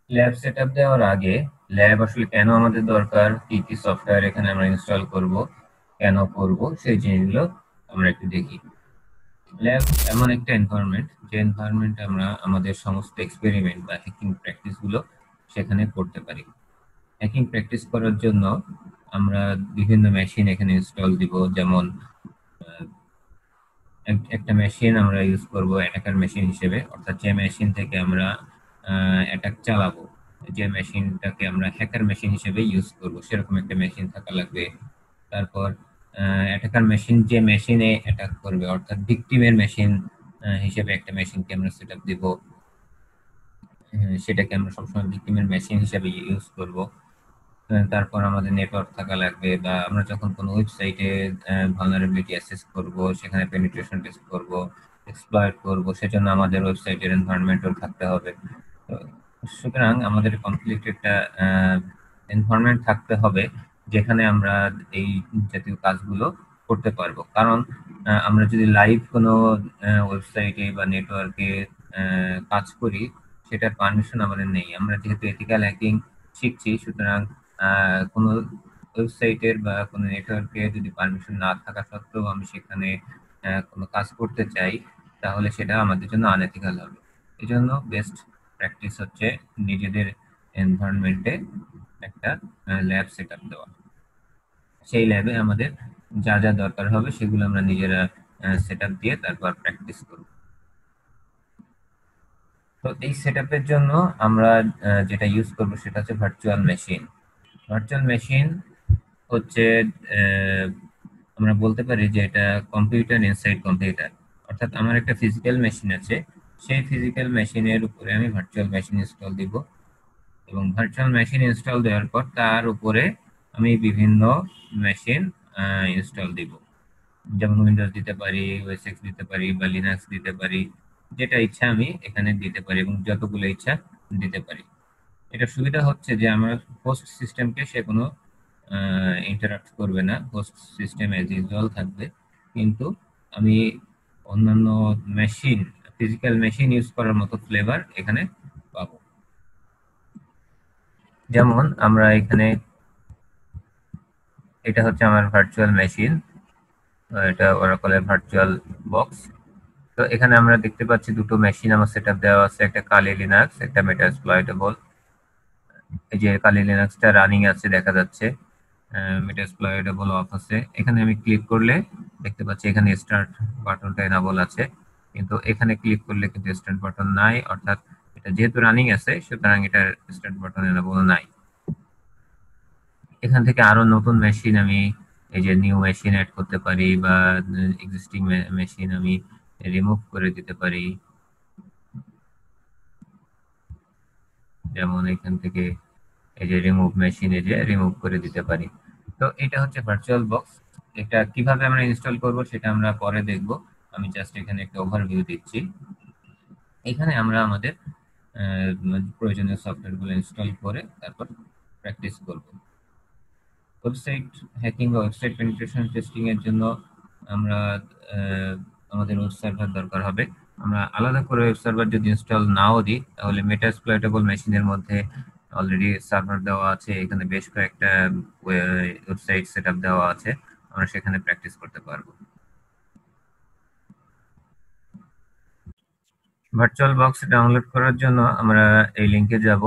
Lab setup দেওয়ার আগে lab আসলে কেন আমাদের দরকার, কি কি সফটওয়্যার এখানে আমরা ইনস্টল করব, কেন করব, সেই জিনিসগুলো আমরা একটু দেখি। ল্যাব এমন একটা এনভায়রনমেন্ট, যে এনভায়রনমেন্টে আমরা আমাদের সমস্ত এক্সপেরিমেন্ট বা হ্যাকিং প্র্যাকটিস গুলো সেখানে করতে পারি। হ্যাকিং প্র্যাকটিস করার জন্য আমরা বিভিন্ন মেশিন এখানে ইনস্টল দিব। যেমন একটা মেশিন আমরা ইউজ করব অ্যাটাকার মেশিন হিসেবে, অর্থাৎ যে মেশিন থেকে আমরা অ্যাটাক চালাবো, যে মেশিনটাকে আমরা হ্যাকার মেশিন হিসেবে ইউজ করব, সেরকম একটা মেশিন থাকা লাগবে। তারপর অ্যাটাকার মেশিন যে মেশিনে অ্যাটাক করবে, অর্থাৎ ভিকটিমের মেশিন হিসেবে একটা মেশিনকে আমরা সেট আপ দিব। সেটাকে আমরা সবসময় ভিকটিমের মেশিন হিসেবে ইউজ করব। তারপর আমাদের নেটওয়ার্ক থাকা লাগবে, বা আমরা যখন কোনো ওয়েবসাইটে ভালনারেবিলিটি অ্যাসেস করব, সেখানে পেনিট্রেশন টেস্ট করব, এক্সপ্লয়েট করব, সেজন্য আমাদের ওয়েবসাইটের এনভায়রনমেন্টও থাকতে হবে। তো সুতরাং আমাদের কমপ্লিট একটা এনভায়রনমেন্ট থাকতে হবে, যেখানে আমরা এই জাতীয় কাজগুলো করতে পারবো। কারণ আমরা যদি লাইভ কোনো ওয়েবসাইটে বা নেটওয়ার্কে কাজ করি, সেটার পারমিশন আমাদের নেই। আমরা যেহেতু এথিক্যাল হ্যাকিং শিখছি, সুতরাং কোনো ওয়েবসাইটের বা কোনো নেটওয়ার্কে যদি পারমিশন না থাকা সত্ত্বেও আমি সেখানে কোনো কাজ করতে চাই, তাহলে সেটা আমাদের জন্য আনএথিক্যাল হবে। এই জন্য বেস্ট প্র্যাকটিস হচ্ছে নিজেদের এনভায়রনমেন্টে একটা ল্যাব সেট আপ দেওয়া। সেই ল্যাবে আমাদের যা যা দরকার হবে সেগুলো আমরা নিজেরা সেট আপ দিয়ে তারপর প্র্যাকটিস করব। তো এই সেট আপের জন্য আমরা যেটা ইউজ করব সেটা হচ্ছে ভার্চুয়াল মেশিন। ভার্চুয়াল মেশিন হচ্ছে আহ, আমরা বলতে পারি যে এটা কম্পিউটার ইনসাইড কম্পিউটার। অর্থাৎ আমার একটা ফিজিক্যাল মেশিন আছে, সেই ফিজিক্যাল মেশিনের উপরে আমি ভার্চুয়াল মেশিন ইনস্টল দিব, এবং ভার্চুয়াল মেশিন ইনস্টল দেওয়ার পর তার উপরে আমি বিভিন্ন মেশিন ইনস্টল দিব। যেমন উইন্ডোজ দিতে পারি, ওএস এক্স দিতে পারি, বা লিনাক্স দিতে পারি। যেটা ইচ্ছা আমি এখানে দিতে পারি, এবং যতগুলো ইচ্ছা দিতে পারি। এটা সুবিধা হচ্ছে যে আমার হোস্ট সিস্টেমকে সে কোনো ইন্টারাপ্ট করবে না, হোস্ট সিস্টেম এজ ইউজুয়াল থাকবে। কিন্তু আমি অন্যান্য মেশিন, ফিজিক্যাল মেশিন ইউজ করার মতো ফ্লেভার এখানে পাবো। যেমন আমরা এখানে, এটা হচ্ছে আমার ভার্চুয়াল মেশিন, এটা ওরাকলের ভার্চুয়াল বক্স। তো এখানে আমরা দেখতে পাচ্ছি দুটো মেশিন আমার সেটআপ দেওয়া আছে, একটা কালি লিনাক্স, একটা মেটাএক্সপ্লয়েটেবল। এই যে কালি লিনাক্সটা রানিং আছে দেখা যাচ্ছে, মেটাএক্সপ্লয়েটেবল অফ আছে। এখানে আমি ক্লিক করলে দেখতে পাচ্ছি এখানে স্টার্ট বাটনটা এনাবল আছে, কিন্তু এখানে ক্লিক করলে কিন্তু স্টার্ট বাটন নাই। অর্থাৎ এটা যেহেতু রানিং আছে, সুতরাং এটার স্টার্ট বাটন এনাবল নাই। এখান থেকে আরো নতুন মেশিন আমি, এই যে নিউ মেশিন অ্যাড করতে পারি, বা এক্সিস্টিং মেশিন আমি রিমুভ করে দিতে পারি। যেমন এখান থেকে এই যে রিমুভ মেশিনে যে রিমুভ করে দিতে পারি। তো এটা হচ্ছে ভার্চুয়াল বক্স। এটা কিভাবে আমরা ইনস্টল করব সেটা আমরা পরে দেখব। আমি জাস্ট এখানে একটা ওভারভিউ দিচ্ছি। এখানে আমরা আমাদের প্রয়োজনীয় সফটওয়্যারগুলো ইনস্টল করে তারপর প্র্যাকটিস করব। ওয়েবসাইট হ্যাকিং বা ওয়েবসাইট পেনিট্রেশন টেস্টিং এর জন্য আমরা আহ, আমাদের ওয়েব সার্ভার দরকার হবে। আমরা আলাদা করে ওয়েব সার্ভার যদি ইনস্টল নাও দিই, তাহলে মেটাএক্সপ্লয়েটেবল মেশিনের মধ্যে অলরেডি সার্ভার দেওয়া আছে, এখানে বেশ কয়েকটা ওয়েবসাইট সেটআপ দেওয়া আছে, আমরা সেখানে প্র্যাকটিস করতে পারবো। ভার্চুয়াল বক্স ডাউনলোড করার জন্য আমরা এই লিংকে যাব।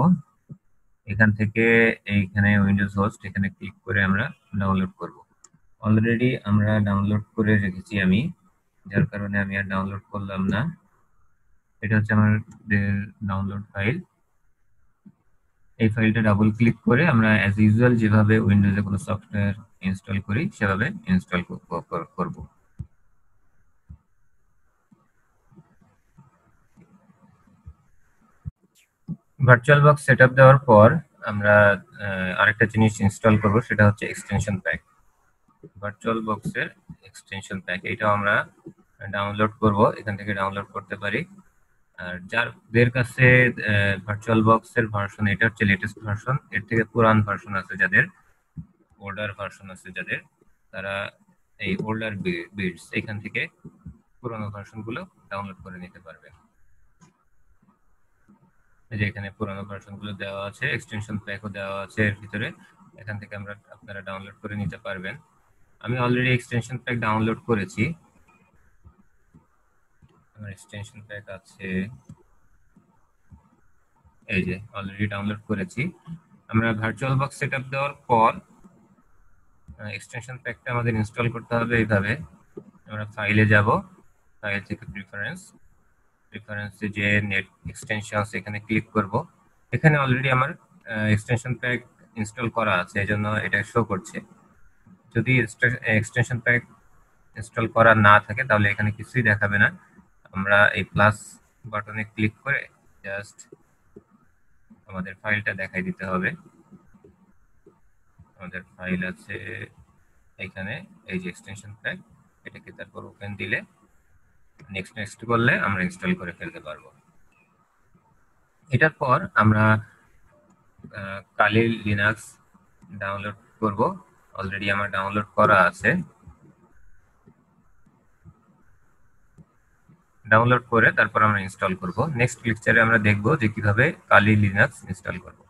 এখান থেকে এইখানে উইন্ডোজ হোস্ট, এখানে ক্লিক করে আমরা ডাউনলোড করব। অলরেডি আমরা ডাউনলোড করে রেখেছি আমি, যার কারণে আমি আর ডাউনলোড করলাম না। এটা হচ্ছে আমার ডাউনলোড ফাইল। এই ফাইলটা ডাবল ক্লিক করে আমরা অ্যাজ ইউজুয়াল যেভাবে উইন্ডোজে কোনো সফটওয়্যার ইনস্টল করি সেভাবে ইনস্টল করব। ভার্চুয়াল বক্স সেটআপ দেওয়ার পর আমরা আরেকটা জিনিস ইনস্টল করব, সেটা হচ্ছে এক্সটেনশন প্যাক। ভার্চুয়াল বক্সের এক্সটেনশন প্যাক, এটাও আমরা ডাউনলোড করব, এখান থেকে ডাউনলোড করতে পারি। আর যাদের কাছে ভার্চুয়াল বক্সের ভার্সন, এটা হচ্ছে লেটেস্ট ভার্সন, এর থেকে পুরান ভার্সন আছে যাদের, ওল্ডার ভার্সন আছে যাদের, তারা এই ওল্ডার বিল্ডস এখান থেকে পুরোনো ভার্সন গুলো ডাউনলোড করে নিতে পারবে। এই যে এখানে পুরোনো ভার্সনগুলো দেওয়া আছে, এক্সটেনশন প্যাকও দেওয়া আছে এর ভিতরে। এখান থেকে আপনারা ডাউনলোড করে নিতে পারবেন। আমি অলরেডি এক্সটেনশন প্যাক ডাউনলোড করেছি, আমার এক্সটেনশন প্যাক আছে, এই যে অলরেডি ডাউনলোড করেছি। আমরা ভার্চুয়াল বক্স সেটআপ দেওয়ার পর এক্সটেনশন প্যাকটা আমাদের ইনস্টল করতে হবে এইভাবে। আমরা ফাইলে যাব, ফাইল থেকে প্রিফারেন্সে যে নেট এক্সটেনশনস এখানে ক্লিক করব। এখানে অলরেডি আমার এক্সটেনশন প্যাক ইনস্টল করা আছে, এজন্য এটা শো করছে। যদি এক্সটেনশন প্যাক ইনস্টল করা না থাকে তাহলে এখানে কিছুই দেখাবে না। আমরা এই প্লাস বাটনে ক্লিক করে জাস্ট আমাদের ফাইলটা দেখাই দিতে হবে। আমাদের ফাইল আছে এখানে, এই যে এক্সটেনশন প্যাক, এটাকে তারপর ওপেন দিলে নেক্সট করলে আমরা ইনস্টল করে ফেলতে পারবো। এটার পর আমরা কালি লিনাক্স ডাউনলোড করব, অলরেডি আমার ডাউনলোড করা আছে। ডাউনলোড করে তারপর আমরা ইনস্টল করব। নেক্সট লেকচারে আমরা দেখব যে কিভাবে কালি লিনাক্স ইনস্টল করব।